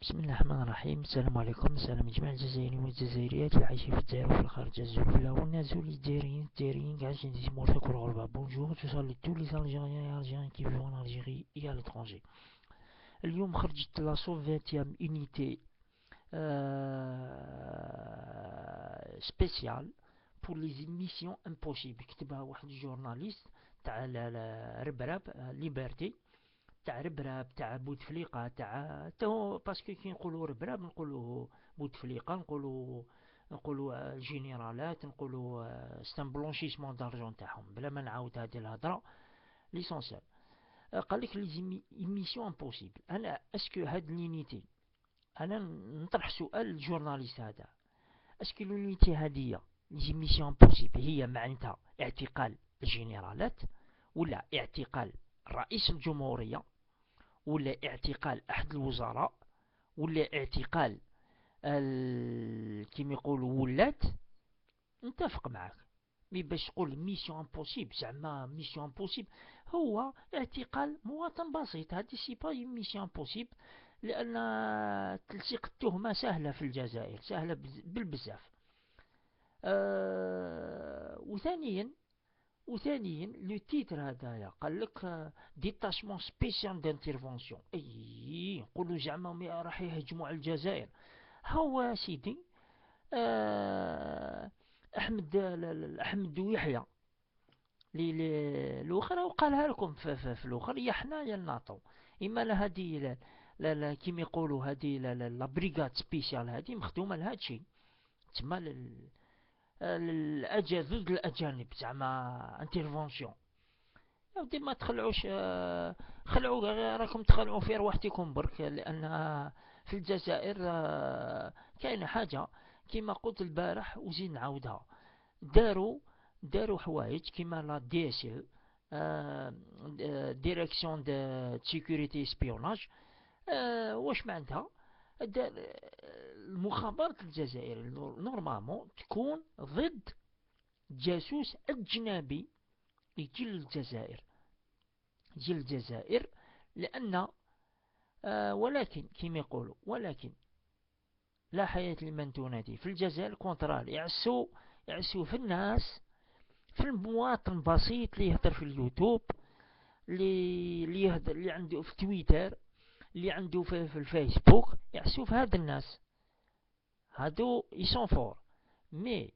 بسم الله الرحمن الرحيم. السلام عليكم. السلام جميع الجزائريين والجزائريات اللي عايشين في الجزائر وفي الخارج الزولة والناس الجزائريين كاع عايشين في مورفيك والغربة. بونجور تو سالي تو لي الجيريان كي فيفون ان الجيري اي ا لترونجي. اليوم خرجت لا سوفيتيام اونيتي سبيسيال بور لي ميسيون امبوسيبل. كتبها واحد الجورناليست تاع ربراب ليبرتي، تاع ربراب تاع بوتفليقه تاع تو باسكو كي نقولوا ربراب نقولوا بوتفليقه، نقولوا جينيرالات، نقولوا ستان بلونشيسمون دارجون تاعهم بلا ما نعاود هذه الهضره ليسونسيال. قال لك لي ميسيون امبوسيبل. انا اسكو هاد لينيتي، انا نطرح سؤال للجورناليست هذا، اسكو لونيتي هذه لي ميسيون امبوسيبل هي معناتها اعتقال الجنرالات، ولا اعتقال رئيس الجمهوريه، ولا اعتقال احد الوزراء، ولا اعتقال كيما يقولوا ولات؟ نتفق معك، مي باش تقول ميسيون امبوسيبل زعما ميسيون امبوسيبل هو اعتقال مواطن بسيط. هذه سي با ميسيون امبوسيبل، لان تلصيق التهمه سهله في الجزائر، سهله بالبزاف. وثانيا لو تيتر هذايا قال لك ديتاشمون سبيسيال دانترفونسيون، اي نقولوا زعما راح يهجموا على الجزائر. هو سيدي احمد ويحيى الاخر وقالها لكم في الاخر، يا حنا يا الناطو. اما لا هذه لا كيما يقولوا هذه لا بريغاد سبيسيال هذه مخدومه لهادشي تما ضد الاجانب زعما انترفونسيون. يا ودي ما تخلعوش، خلعوا راكم تخلعوا في رواحتكم برك، لان في الجزائر كاينه حاجه كيما قلت البارح وزيد نعاودها. داروا داروا حوايج كيما لا دي اس ال، ديريكسيون دو سيكوريتي سبيوناج. واش معناتها؟ المخابرات الجزائرية نورمالمون تكون ضد جاسوس أجنبي يجي للجزائر، لأن ولكن كما يقولوا، ولكن لا حياة لمن تنادي في الجزائر. كونترال يعسوا في الناس، في المواطن بسيط اللي يهدر في اليوتيوب، اللي يهدر، اللي عنده في تويتر، اللي عنده في الفيسبوك، يعسوا في هاد الناس هادو يسون فور. مي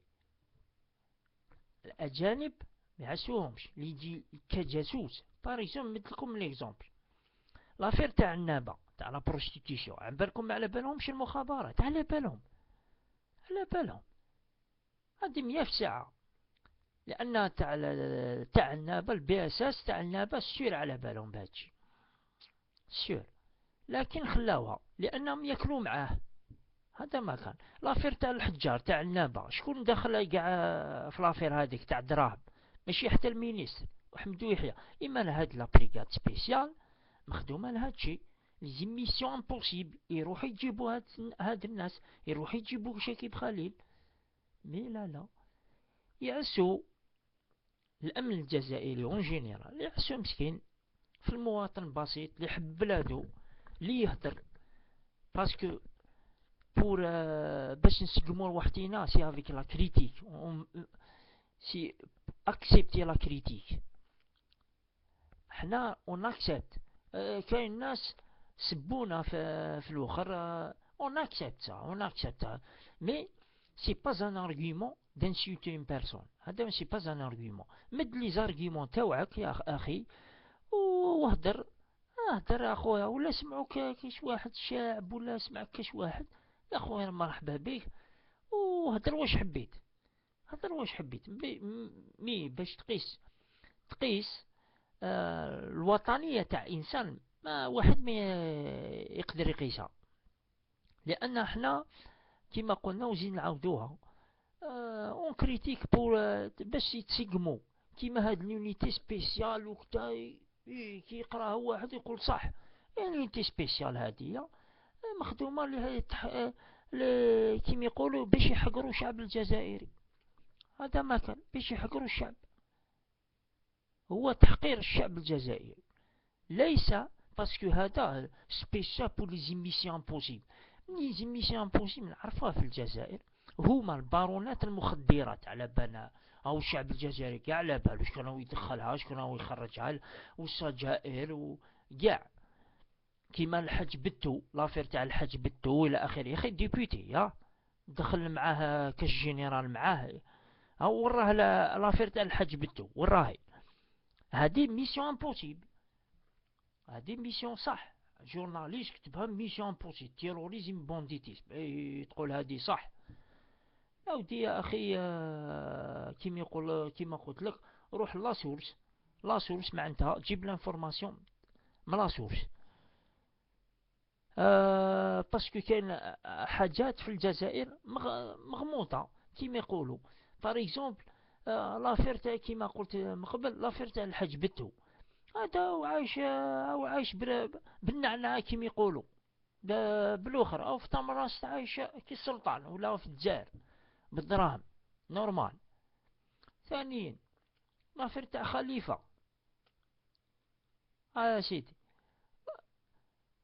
الأجانب ما يعسوهمش اللي يجي كجاسوس. باريزون مثلكم ليكزومبل لافير تاع النابة تاع لا بروستيتيسيون، عبالكم ما على بالهمش المخابرات؟ على بالهم، على بالهم. هادي 100 في ساعة، لأن تاع النابة البي اس اس تاع النابة سير على بالهم بهادشي سير، لكن خلاوها لأنهم ياكلوا معاه. هذا ما كان. لافير تاع الحجار تاع النابة شكون دخل كاع في لافير هذيك تاع الدراهم؟ ماشي حتى المينيستر وحمد يحيى. اما هاد لابريكاد سبيسيال مخدومه لهادشي، لي ميسيون امبوسيبل، يروحوا يجيبوا هاد الناس، يروحوا يجيبوا شكيب خليل. مي لا يعسوا الامن الجزائري اون جينيرال، يعسوا مسكين في المواطن البسيط اللي يحب بلادو، اللي يهدر. باسكو بور باش نسقموا لوحدينا سي افيك لا كريتيك، سي اكسبتي لا كريتيك. حنا اون اكسبت. كاين ناس سبونا في الاخر، اون اكسبت اون اكسبت. مي سي با ان ارغيومون دانسيوتي اون بيرسون. هذا سي با ان ارغيومون. مد لي زارغيومون تاوعك يا اخي وهدر. اهدر اخويا، ولا سمعوك كاش واحد شاعب، ولا سمعك كاش واحد، يا خويا مرحبا بك، وهدر واش حبيت، هدر واش حبيت. مي باش تقيس الوطنية تاع إنسان، ما واحد ما يقدر يقيسها. لأن احنا كما قلنا وزين نعاودوها، اون كريتيك بور باش يتسقمو كيما هاد لونيتي سبيسيال وكتا. كي يقراها واحد يقول صح، لونيتي سبيسيال هادية مخدومة كيما يقولوا باش يحقروا الشعب الجزائري. هذا ما كان باش يحقروا الشعب، هو تحقير الشعب الجزائري، ليس باسكو هذا سبيسيال بور لي زيميسيون امبوسيبل. لي زيميسيون امبوسيبل نعرفوها في الجزائر، هما البارونات المخدرات على بالنا، او الشعب الجزائري كاع على بالو شكون هو يدخلها شكون هو يخرجها، والسجائر وكاع. كيما الحاج بتو، لافير تاع الحاج بتو الى اخره، اخي ديبوتي يا دخل معاه كاش جينيرال معاه، او وراه لافير تاع الحاج بتو وراه. هادي ميسيون امبوسيبل، هادي ميسيون صح، جورناليست كتبها ميسيون امبوسيبل، تيروريزم بونديتيزم، اي تقول هادي صح. يا ودي يا اخي، كيما يقول كيما قلت لك، روح لا سورس، لا سورس معناتها تجيب لانفورماسيون من لا سورس. باسكو كاين حاجات في الجزائر مغموضه كيما يقولوا. بار اكزومبل لافير تاع كيما قلت من قبل، لافير تاع الحاج بتو، هذا وعايش بالنعناع كيما يقولوا، بالاخر او في تمراست عايش كي السلطان، ولا في الجزائر بالدراهم نورمال. ثانيا لافير تاع خليفه، يا سيدي.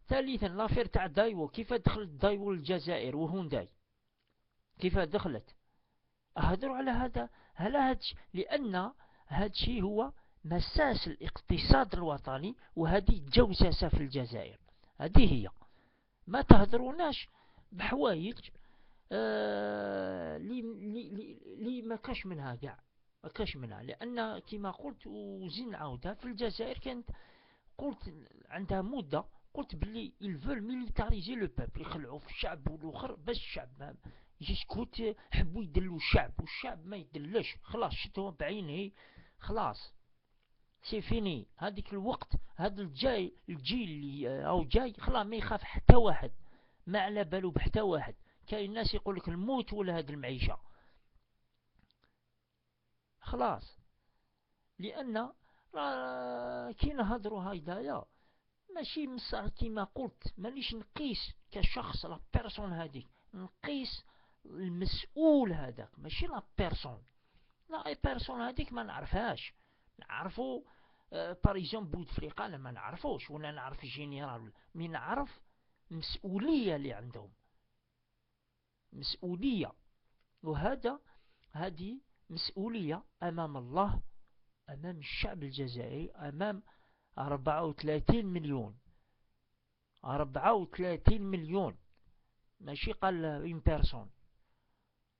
ثالثا لافير تاع دايو، كيف دخلت دايو للجزائر وهونداي، كيف دخلت؟ أهدروا على هذا، هادشي لأن هادشي هو مساس الاقتصاد الوطني، وهذه جوسسة في الجزائر. هذه هي، ما تهدروناش بحوايج لي ما كاش منها كاع، ما كاش منها. لأن كما قلت وزين نعاودها، في الجزائر كانت، قلت عندها مدة، قلت بلي يلفول ميليتاريزي لو بوبل، يخلعوا في الشعب والاخر باش الشعب ما يسكت. حبوا يدلوا الشعب والشعب ما يدلش، خلاص شتوه بعينه، خلاص سي فيني هذيك الوقت. هذا الجيل اللي او جاي خلاص ما يخاف حتى واحد، ما على بالو بحتى واحد. كاين الناس يقولك الموت ولا هذه المعيشة، خلاص. لأن كي نهضروا هيدايا ماشي مسار كيما قلت، مانيش نقيس كشخص لا بيرسون هذيك، نقيس المسؤول هذاك، ماشي لا بيرسون. لا بيرسون هذيك ما نعرفهاش، نعرفو باريزون بوتفليقه انا ما نعرفوش، ولا نعرف جينيرال، مي نعرف مسؤوليه اللي عندهم، مسؤوليه. هذه مسؤوليه امام الله، امام الشعب الجزائري، امام 34 مليون، 34 مليون، ماشي قال اون بيرسون.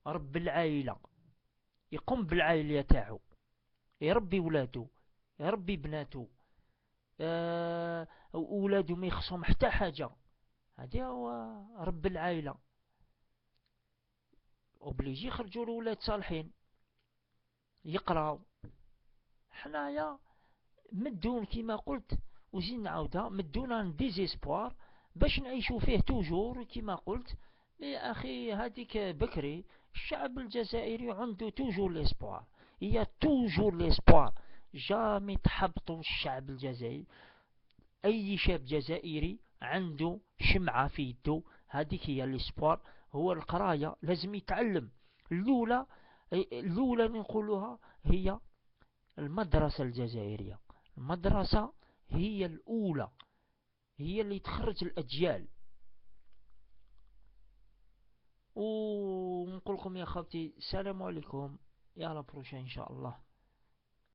رب العائلة يقوم بالعائلة تاعو، يربي ولادو، يربي بناتو، ولادو ما يخصهم حتى حاجة. هذا هو رب العائلة، اوبليجي يخرجوا الولاد صالحين يقراو. حنايا مدون كيما قلت وزين نعاودها، مدونا ديزيسبوار باش نعيشو فيه توجور كيما قلت. يا اخي هذيك بكري الشعب الجزائري عنده توجور ليسبوار، هي توجور ليسبوار، جامي تحبطوا الشعب الجزائري. اي شاب جزائري عنده شمعة في يدو، هذيك هي ليسبوار، هو القراية، لازم يتعلم. الاولى نقولها هي المدرسة الجزائرية، المدرسة هي الأولى، هي اللي تخرج الأجيال. ونقول لكم يا خالتي السلام عليكم، يا لا بروشين إن شاء الله.